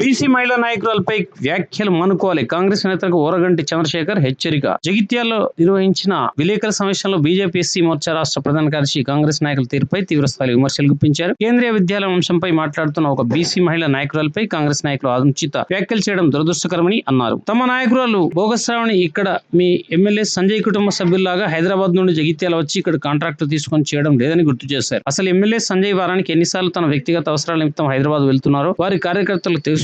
BC మహిళా నాయకురాలపై వ్యాఖ్యలు మానుకోవాలి. కాంగ్రెస్ నేతలకు ఓరగంటి చంద్రశేఖర్ హెచ్చరిక. జగిత్యాలలో నిర్వహించిన విలేకరుల సమావేశంలో బీజేపీ ఎస్సీ మోర్చా రాష్ట్ర ప్రధాన కార్యదర్శి కాంగ్రెస్ నాయకుల తీరుపై తీవ్రస్థాయి విమర్శలు గుప్పించారు. కేంద్రీయ విద్యాలయం అంశంపై మాట్లాడుతున్న ఒక బీసీ మహిళా నాయకురాలపై కాంగ్రెస్ నాయకులు అనుచిత వ్యాఖ్యలు చేయడం దురదృష్టకరమని అన్నారు. తమ నాయకురాలు బోగస్రావణి ఇక్కడ మీ ఎమ్మెల్యే సంజయ్ కుటుంబ సభ్యుల్లాగా హైదరాబాద్ నుండి జగిత్యాల వచ్చి ఇక్కడ కాంట్రాక్టు తీసుకొని చేయడం లేదని గుర్తు చేశారు. అసలు ఎమ్మెల్యే సంజయ్ వారానికి ఎన్నిసార్లు తన వ్యక్తిగత అవసరాల నిమిత్తం హైదరాబాద్ వెళ్తున్నారో వారి కార్యకర్తలకు తెలుస్తుందా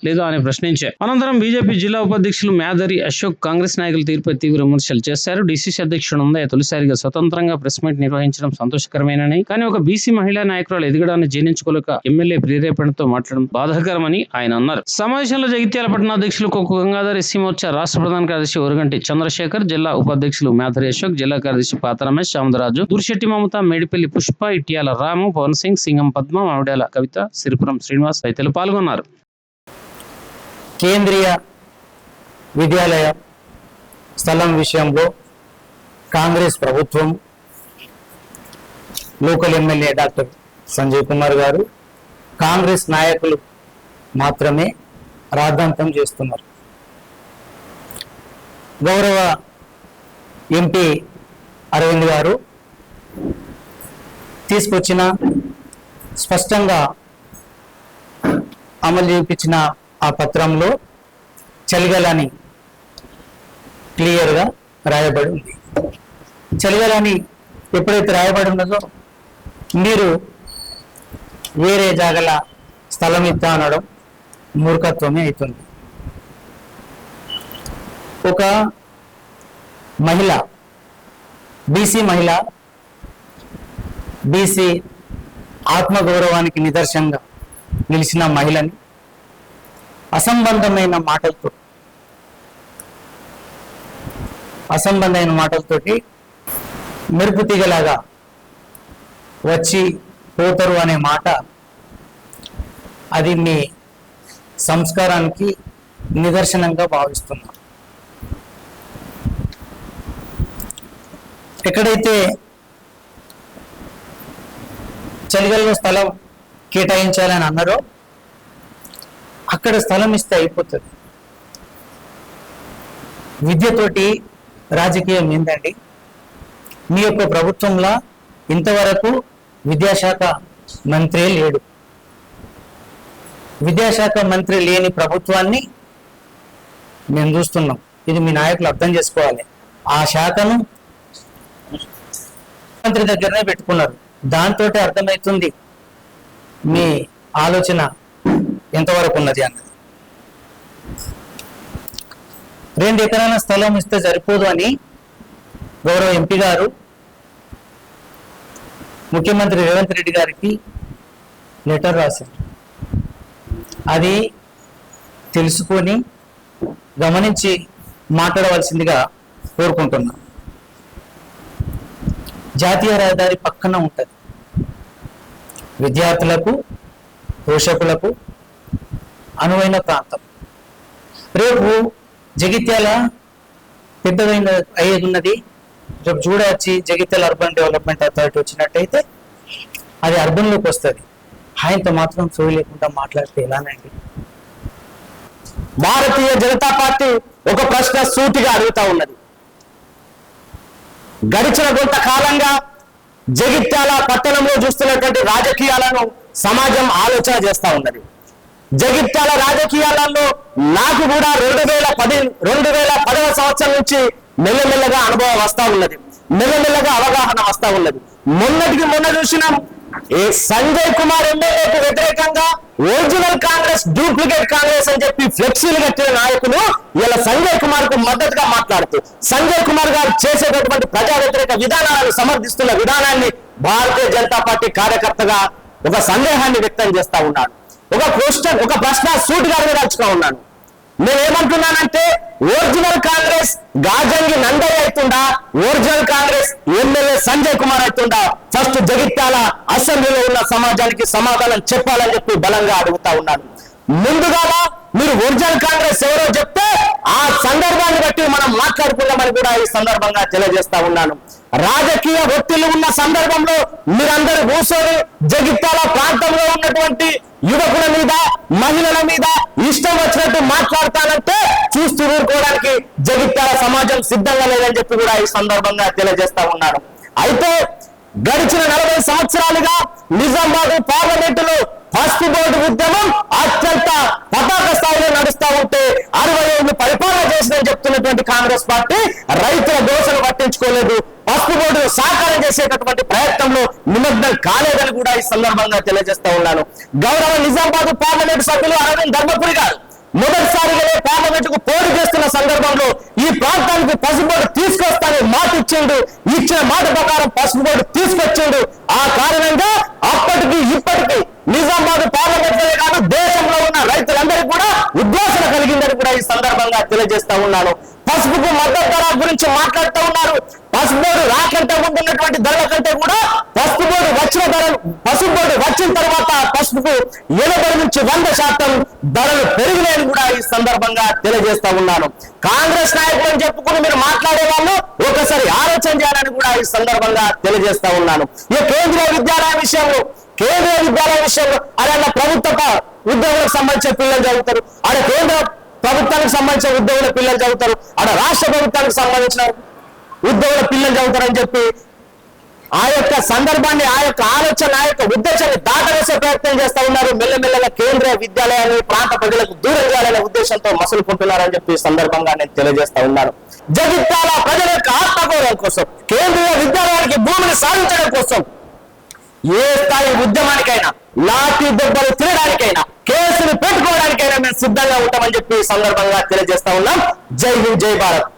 లేదా అని ప్రశ్నించారు. అనంతరం బీజేపీ జిల్లా ఉపాధ్యక్షులు మ్యాదరి అశోక్ కాంగ్రెస్ నాయకుల తీరుపై తీవ్ర విమర్శలు చేశారు. డీసీసీ అధ్యక్షుడు ఉందయ్య తొలిసారిగా స్వతంత్రంగా ప్రెస్ మీట్ నిర్వహించడం సంతోషకరమేనని, కానీ ఒక బీసీ మహిళా నాయకురాలు ఎదగడాన్ని జీర్ణించుకోలేక ఎమ్మెల్యే ప్రేరేపణతో మాట్లాడడం బాధాకరమని ఆయన అన్నారు. సమావేశంలో జగిత్యాల పట్టణ అధ్యక్షులు కొక్కు గంగాధర్, ఎస్సీ మోర్చా రాష్ట్ర ప్రధాన కార్యదర్శి ఓరగంటి చంద్రశేఖర్, జిల్లా ఉపాధ్యక్షులు మ్యాదరి అశోక్, జిల్లా కార్యదర్శి పాత రమేష్, శామదరాజు, దుర్శెట్టి మమత, మేడిపల్లి పుష్ప, ఇట్యాల రాము, పవన్ సింగ్, సింగం పద్మ, మామిడాల కవిత, సిరిపురం శ్రీనివాస్ తదితరులు పాల్గొన్నారు. కేంద్రీయ విద్యాలయ స్థలం విషయంలో కాంగ్రెస్ ప్రభుత్వం, local MLA doctor Sanjay Kumar గారు, కాంగ్రెస్ నాయకులు మాత్రమే రాద్ధాంతం చేస్తున్నారు. గౌరవ ఎంపీ అరవింద్ గారు తీసుకొచ్చిన స్పష్టంగా అమలు చేయించిన ఆ పత్రంలో చలిగలని క్లియర్గా రాయబడి ఉంది. చలిగలని ఎప్పుడైతే రాయబడి ఉన్నదో మీరు వేరే జాగల స్థలం ఇద్దా అనడం మూర్ఖత్వమే అవుతుంది. ఒక మహిళ, బీసీ మహిళ, బీసీ ఆత్మగౌరవానికి నిదర్శనంగా నిలిచిన మహిళని అసంబంధమైన మాటలతోటి మెరుపు తీగలాగా వచ్చి పోతారు అనే మాట, అది మీ సంస్కారానికి నిదర్శనంగా భావిస్తున్నాం. ఎక్కడైతే చలిగల్లో స్థలం కేటాయించాలని అన్నారో అక్కడ స్థలం ఇస్తే అయిపోతుంది. విద్యతోటి రాజకీయం ఏందండి? మీ యొక్క ప్రభుత్వంలో ఇంతవరకు విద్యాశాఖ మంత్రి లేడు. విద్యాశాఖ మంత్రి లేని ప్రభుత్వాన్ని మేము చూస్తున్నాం. ఇది మీ నాయకులు అర్థం చేసుకోవాలి. ఆ శాఖను మంత్రి దగ్గరనే పెట్టుకున్నారు. దాంతో అర్థమవుతుంది మీ ఆలోచన ఎంతవరకు ఉన్నది అన్నది. 2 ఎకరాల స్థలం ఇస్తే సరిపోదు అని గౌరవ ఎంపీ గారు ముఖ్యమంత్రి రేవంత్ రెడ్డి గారికి లెటర్ రాశారు. అది తెలుసుకొని గమనించి మాట్లాడవలసిందిగా కోరుకుంటున్నా. జాతీయ రహదారి పక్కన ఉంటుంది. విద్యార్థులకు, పోషకులకు అనువైన ప్రాంతం. రేపు జగిత్యాల పెద్దదైన అయ్యేది ఉన్నది. రేపు చూడవచ్చి జగిత్యాల అర్బన్ డెవలప్మెంట్ అథారిటీ వచ్చినట్టయితే అది అర్బన్లోకి వస్తుంది. ఆయనతో మాత్రం సోయి లేకుండా మాట్లాడితే ఎలానండి? భారతీయ జనతా పార్టీ ఒక ప్రశ్న సూటిగా అడుగుతా ఉన్నది. గడిచిన కొంతకాలంగా జగిత్యాల పట్టణంలో చూస్తున్నటువంటి రాజకీయాలను సమాజం ఆలోచన చేస్తా ఉన్నది. జగిత్యాల రాజకీయాలలో నాకు కూడా 2010వ సంవత్సరం నుంచి మెల్లమెల్లగా అనుభవం వస్తా ఉన్నది, మెల్లమెల్లగా అవగాహన వస్తా ఉన్నది. మొన్న చూసినాం, సంజయ్ కుమార్ ఎమ్మెల్యేకు వ్యతిరేకంగా ఒరిజినల్ కాంగ్రెస్, డూప్లికేట్ కాంగ్రెస్ అని చెప్పి ఫ్లెక్సీలు కట్టిన నాయకులు ఇలా సంజయ్ కుమార్ కు మద్దతుగా మాట్లాడుతూ సంజయ్ కుమార్ గారు చేసేటటువంటి ప్రజా వ్యతిరేక విధానాలను సమర్థిస్తున్న విధానాన్ని భారతీయ జనతా పార్టీ కార్యకర్తగా ఒక సందేహాన్ని వ్యక్తం చేస్తా ఉన్నాడు. ఒక ప్రశ్న సూటిగా అడగదలుచుకో ఉన్నాను. నేనేమంటున్నానంటే, ఒరిజినల్ కాంగ్రెస్ గాజంగి నందయ్య అవుతుండా, original Congress MLA Sanjay Kumar అవుతుండా? ఫస్ట్ జగిత్యాల అసెంబ్లీలో ఉన్న సమాజానికి సమాధానం చెప్పాలని చెప్పి బలంగా అడుగుతా ఉన్నాను. ముందుగా మీరు ఒరిజినల్ కాంగ్రెస్ ఎవరో చెప్తే ఆ సందర్భాన్ని బట్టి మనం మాట్లాడుకుందామని కూడా ఈ సందర్భంగా తెలియజేస్తా ఉన్నాను. రాజకీయ ఒత్తిళ్లు ఉన్న సందర్భంలో మీరందరూ కూర్చొని జగిత్యాల ప్రాంతంలో ఉన్నటువంటి యువకుల మీద, మహిళల మీద ఇష్టం వచ్చినట్టు మాట్లాడతానంటే చూస్తూ ఊరుకోవడానికి జగిత్యాల సమాజం సిద్ధంగా లేదని చెప్పి కూడా ఈ సందర్భంగా తెలియజేస్తా ఉన్నాను. అయితే గడిచిన 40 సంవత్సరాలుగా నిజామాబాద్ పార్లమెంటులో పసుపు బోర్డు ఉద్యమం అత్యంత పతాక స్థాయిలో నడుస్తా ఉంటే 60 ఏళ్ళు పరిపాలన చేసిందని చెప్తున్నటువంటి కాంగ్రెస్ పార్టీ రైతుల దోషను పట్టించుకోలేదు, పసుపు బోర్డు సాకారం చేసేటటువంటి ప్రయత్నంలో నిమగ్నం కాలేదని కూడా ఈ సందర్భంగా తెలియజేస్తా ఉన్నాను. గౌరవ నిజామాబాద్ పార్లమెంటు సభ్యులు అరవింద్ ధర్మపురి గారు మొదటిసారిగానే పార్లమెంటుకు పోటీ చేస్తున్న సందర్భంలో ఈ ప్రాంతానికి పసుపు బోర్డు తీసుకొస్తానని మాట ఇచ్చిండు. ఇచ్చిన మాట ప్రకారం పసుపు బోర్డు తీసుకొచ్చిండు. ఆ కారణంగా అప్పటికి ఇప్పటికీ నిజామాబాద్ పార్లమెంట్లోనే కాదు దేశంలో ఉన్న రైతులందరికీ కూడా ఉద్వాసన కలిగిందని కూడా ఈ సందర్భంగా తెలియజేస్తా ఉన్నాను. పసుపుకు మద్దతు ధర గురించి మాట్లాడుతూ ఉన్నారు. పసుపు బోర్డు రాకంటే ముందున్నటువంటి ధరల కంటే కూడా పసుపు బోర్డు వచ్చిన తర్వాత పసుపుకు 80 నుంచి 100% ధరలు పెరిగినాయని కూడా ఈ సందర్భంగా తెలియజేస్తా ఉన్నాను. కాంగ్రెస్ నాయకులు అని చెప్పుకుని మీరు మాట్లాడే వాళ్ళు ఒకసారి ఆలోచన చేయాలని కూడా ఈ సందర్భంగా తెలియజేస్తా ఉన్నాను. ఈ కేంద్రీయ విద్యాలయం విషయంలో అలా ప్రభుత్వ ఉద్యోగులకు సంబంధించిన పిల్లలు చదువుతారు, ఆడ కేంద్ర ప్రభుత్వానికి సంబంధించిన ఉద్యోగుల పిల్లలు చదువుతారు, ఆడ రాష్ట్ర ప్రభుత్వానికి సంబంధించిన ఉద్యోగుల పిల్లలు చదువుతారని చెప్పి ఆ యొక్క సందర్భాన్ని, ఆ యొక్క ఆలోచన, ఆ యొక్క ఉద్దేశాన్ని దాటవేసే ప్రయత్నం చేస్తా ఉన్నారు. మెల్లమెల్లగా కేంద్రీయ విద్యాలయాన్ని ప్రాంత ప్రజలకు దూరం చేయాలనే ఉద్దేశంతో మసులుకుంటున్నారని చెప్పి సందర్భంగా నేను తెలియజేస్తా ఉన్నాను. జగిత్యాల ప్రజల యొక్క ఆత్మగౌరవం కోసం, కేంద్రీయ విద్యాలయానికి భూమిని సాధించడం కోసం ఏ స్థాయి ఉద్యమానికైనా, లాఠీ దెబ్బలు తినడానికైనా, కేసులు పెట్టుకోవడానికైనా మేము సిద్ధంగా ఉంటామని చెప్పి సందర్భంగా తెలియజేస్తా ఉన్నాం. జై హింద్, జై భారత్.